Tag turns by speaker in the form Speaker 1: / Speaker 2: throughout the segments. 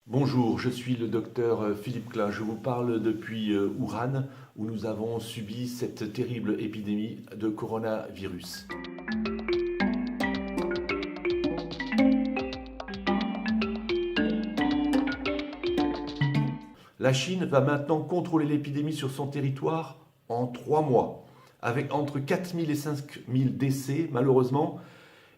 Speaker 1: Bonjour, je suis le docteur Philippe Klein. Je vous parle depuis Wuhan, où nous avons subi cette terrible épidémie de coronavirus. La Chine va maintenant contrôler l'épidémie sur son territoire en 3 mois, avec entre 4 000 et 5 000 décès, malheureusement,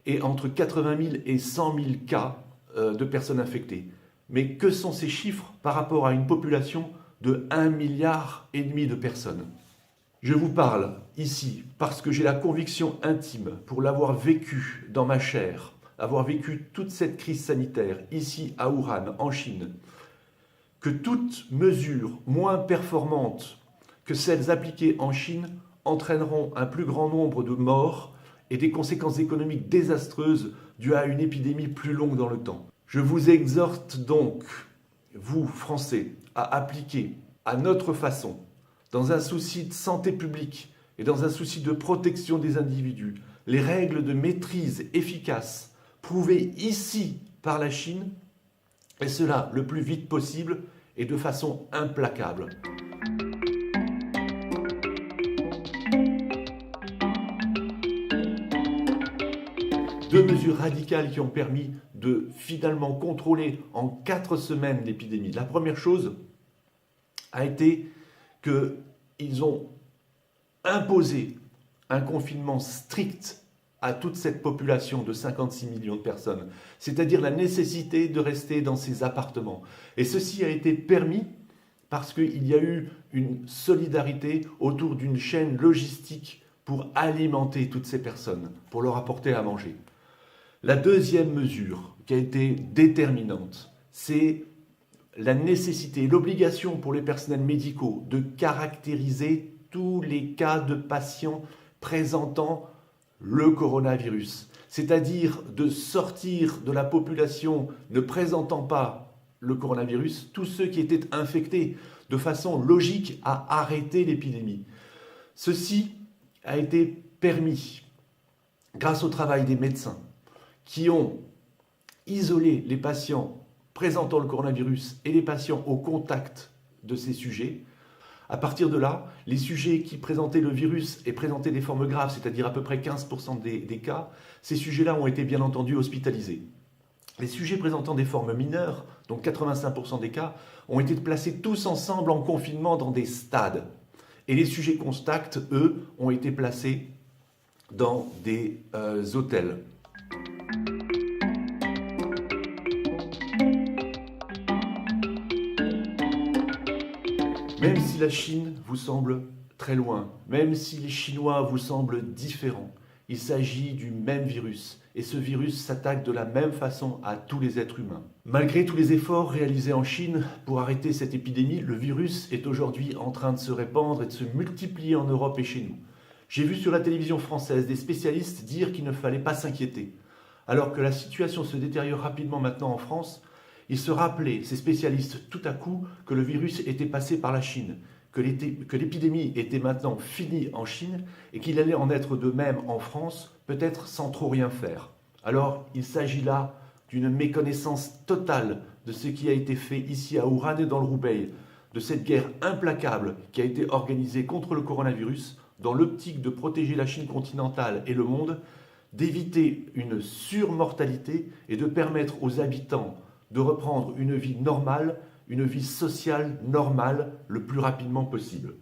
Speaker 1: et entre 80 000 et 100 000 cas de personnes infectées. Mais que sont ces chiffres par rapport à une population de 1,5 milliard de personnes? Je vous parle ici parce que j'ai la conviction intime, pour l'avoir vécu dans ma chair, avoir vécu toute cette crise sanitaire ici à Wuhan, en Chine, que toute mesure moins performante que celles appliquées en Chine entraîneront un plus grand nombre de morts et des conséquences économiques désastreuses dues à une épidémie plus longue dans le temps. Je vous exhorte donc, vous Français, à appliquer à notre façon, dans un souci de santé publique et dans un souci de protection des individus, les règles de maîtrise efficaces prouvées ici par la Chine, et cela le plus vite possible et de façon implacable. Deux mesures radicales qui ont permis de finalement contrôler en 4 semaines l'épidémie. La première chose a été qu'ils ont imposé un confinement strict à toute cette population de 56 millions de personnes, c'est-à-dire la nécessité de rester dans ces appartements. Et ceci a été permis parce qu'il y a eu une solidarité autour d'une chaîne logistique pour alimenter toutes ces personnes, pour leur apporter à manger. La deuxième mesure qui a été déterminante, c'est la nécessité, l'obligation pour les personnels médicaux de caractériser tous les cas de patients présentant le coronavirus, c'est-à-dire de sortir de la population ne présentant pas le coronavirus tous ceux qui étaient infectés de façon logique à arrêter l'épidémie. Ceci a été permis grâce au travail des médecins qui ont isolé les patients présentant le coronavirus et les patients au contact de ces sujets. À partir de là, les sujets qui présentaient le virus et présentaient des formes graves, c'est-à-dire à peu près 15% des cas, ces sujets-là ont été bien entendu hospitalisés. Les sujets présentant des formes mineures, donc 85% des cas, ont été placés tous ensemble en confinement dans des stades. Et les sujets contacts, eux, ont été placés dans des hôtels. Même si la Chine vous semble très loin, même si les Chinois vous semblent différents, il s'agit du même virus, et ce virus s'attaque de la même façon à tous les êtres humains. Malgré tous les efforts réalisés en Chine pour arrêter cette épidémie, le virus est aujourd'hui en train de se répandre et de se multiplier en Europe et chez nous. J'ai vu sur la télévision française des spécialistes dire qu'il ne fallait pas s'inquiéter. Alors que la situation se détériore rapidement maintenant en France, ils se rappelaient, ces spécialistes, tout à coup, que le virus était passé par la Chine, que l'épidémie était maintenant finie en Chine et qu'il allait en être de même en France, peut-être sans trop rien faire. Alors, il s'agit là d'une méconnaissance totale de ce qui a été fait ici à Wuhan et dans le Roubaix, de cette guerre implacable qui a été organisée contre le coronavirus dans l'optique de protéger la Chine continentale et le monde, d'éviter une surmortalité et de permettre aux habitants de reprendre une vie normale, une vie sociale normale le plus rapidement possible.